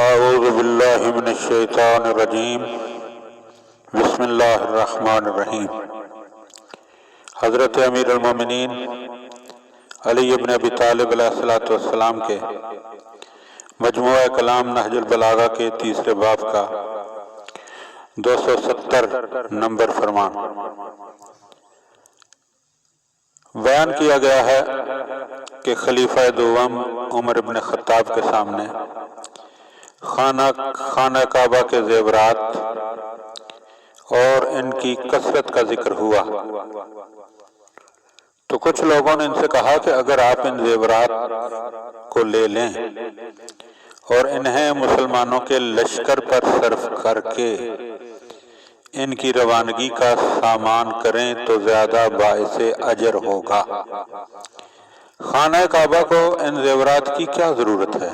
اعوذ باللہ من الشیطان الرجیم بسم اللہ الرحمن الرحیم۔ حضرت امیر المومنین علی بن ابی طالب علیہ السلام کے مجموعہ کلام نہج البلاغہ کے تیسرے باب کا 270 نمبر فرمان بیان کیا گیا ہے کہ خلیفہ دوم عمر بن خطاب کے سامنے خانہ کعبہ کے زیورات اور ان کی کثرت کا ذکر ہوا تو کچھ لوگوں نے ان سے کہا کہ اگر آپ ان زیورات کو لے لیں اور انہیں مسلمانوں کے لشکر پر صرف کر کے ان کی روانگی کا سامان کریں تو زیادہ باعث اجر ہوگا۔ خانہ کعبہ کو ان زیورات کی کیا ضرورت ہے؟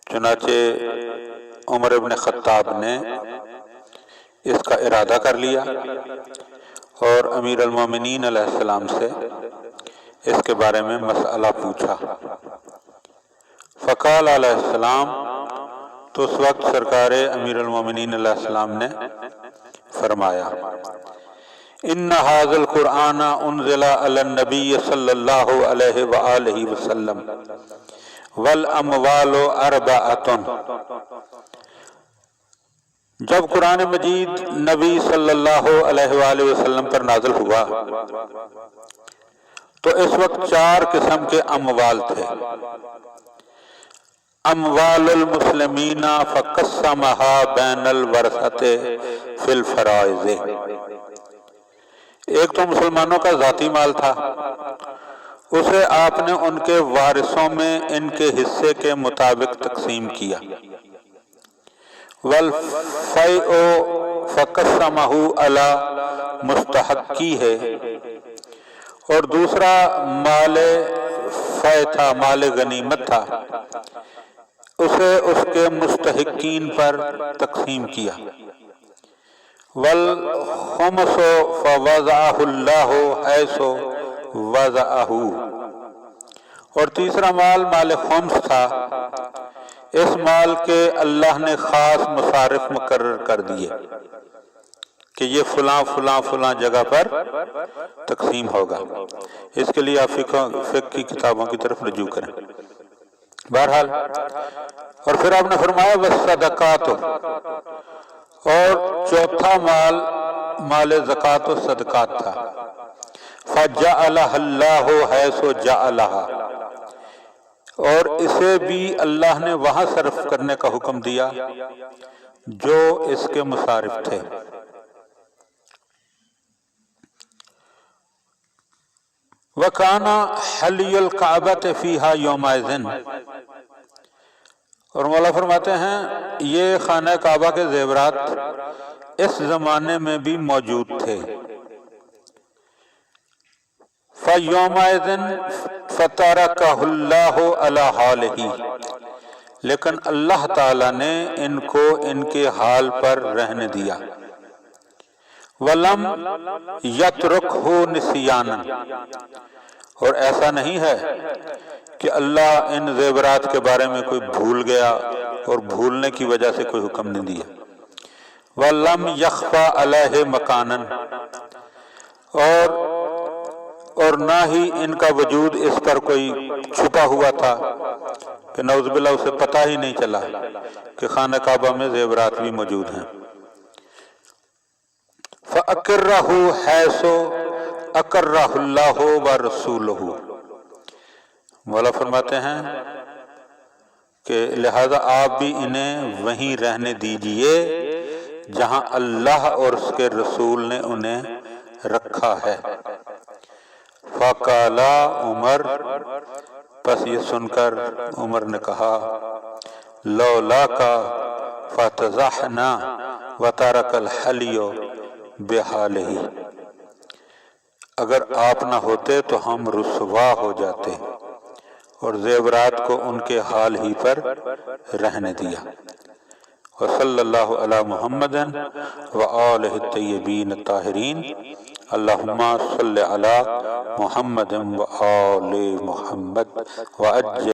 چنانچہ عمر بن خطاب نے اس کا ارادہ کر لیا اور امیر المومنین علیہ السلام سے اس کے بارے میں مسئلہ پوچھا۔ فقال علیہ السلام، تو اس وقت سرکار امیر المومنین علیہ السلام نے فرمایا، ان ھذا القرآن انزل علی النبی صلی اللہ علیہ وآلہ وسلم والاموال اربعۃ۔ جب قرآن مجید نبی صلی اللہ علیہ وآلہ وسلم پر نازل ہوا تو اس وقت 4 قسم کے اموال تھے۔ اموال المسلمین فقسمها بین الورثۃ فی الفرائض۔ ایک تو مسلمانوں کا ذاتی مال تھا، اسے آپ نے ان کے وارثوں میں ان کے حصے کے مطابق تقسیم کیا۔ والفیء فقسمہ علی مستحقیہ، اور دوسرا مال فیء تھا، مال غنیمت تھا، اسے اس کے مستحقین پر تقسیم کیا۔ والخمس فوضعہ اللہ حیث وضعہ، اور تیسرا مال مال خمس تھا، اس مال کے اللہ نے خاص مصارف مقرر کر دیے کہ یہ فلاں فلاں فلاں جگہ پر تقسیم ہوگا۔ اس کے لیے آپ فقہ کی کتابوں کی طرف رجوع کریں۔ بہرحال، اور پھر آپ نے فرمایا والصدقات، اور چوتھا مال مال زکوٰۃ و صدقات تھا۔ فجعلها اللہ حیث جعلها، اور اسے بھی اللہ نے وہاں صرف کرنے کا حکم دیا جو اس کے مصارف تھے۔ وَكَانَ حَلِيُّ الْكَعْبَةِ فِيهَا يَوْمَئِذٍ، اور مولا فرماتے ہیں یہ خانہ کعبہ کے زیورات اس زمانے میں بھی موجود تھے۔ فَيَوْمَئِذٍ فَتَرَكَهُ اللَّهُ عَلَى حَالِهِ، لیکن اللہ تعالیٰ نے ان کو ان کے حال پر رہنے دیا۔ وَلَمْ يَتْرُكْهُ نِسْيَانًا، اور ایسا نہیں ہے کہ اللہ ان زیورات کے بارے میں کوئی بھول گیا اور بھولنے کی وجہ سے کوئی حکم نہیں دیا۔ وَلَمْ يَخْفَى عَلَيْهِ مَكَانًا، اور نہ ہی ان کا وجود اس پر کوئی چھپا ہوا تھا کہ نعوذ باللہ اسے پتہ ہی نہیں چلا کہ خانہ کعبہ میں زیورات بھی موجود ہیں۔ فَأَقِرَّهُ حَيْثُ أَقَرَّهُ اللَّهُ وَرَسُولُهُ، مولا فرماتے ہیں کہ لہذا آپ بھی انہیں وہیں رہنے دیجئے جہاں اللہ اور اس کے رسول نے انہیں رکھا ہے۔ فَقَالَ عمر، پس یہ سن کر عمر نے کہا، لَوْلَاكَ فَتَزَحْنَا وَتَرَكَ الْحَلِيُّ بِحَالِهِ، اگر آپ نہ ہوتے تو ہم رسوا ہو جاتے اور زیورات کو ان کے حال ہی پر رہنے دیا۔ وصلی اللہ علی محمد وآلہ الطیبین الطاہرین، اللہم صلی علی محمد وآل محمد وعجل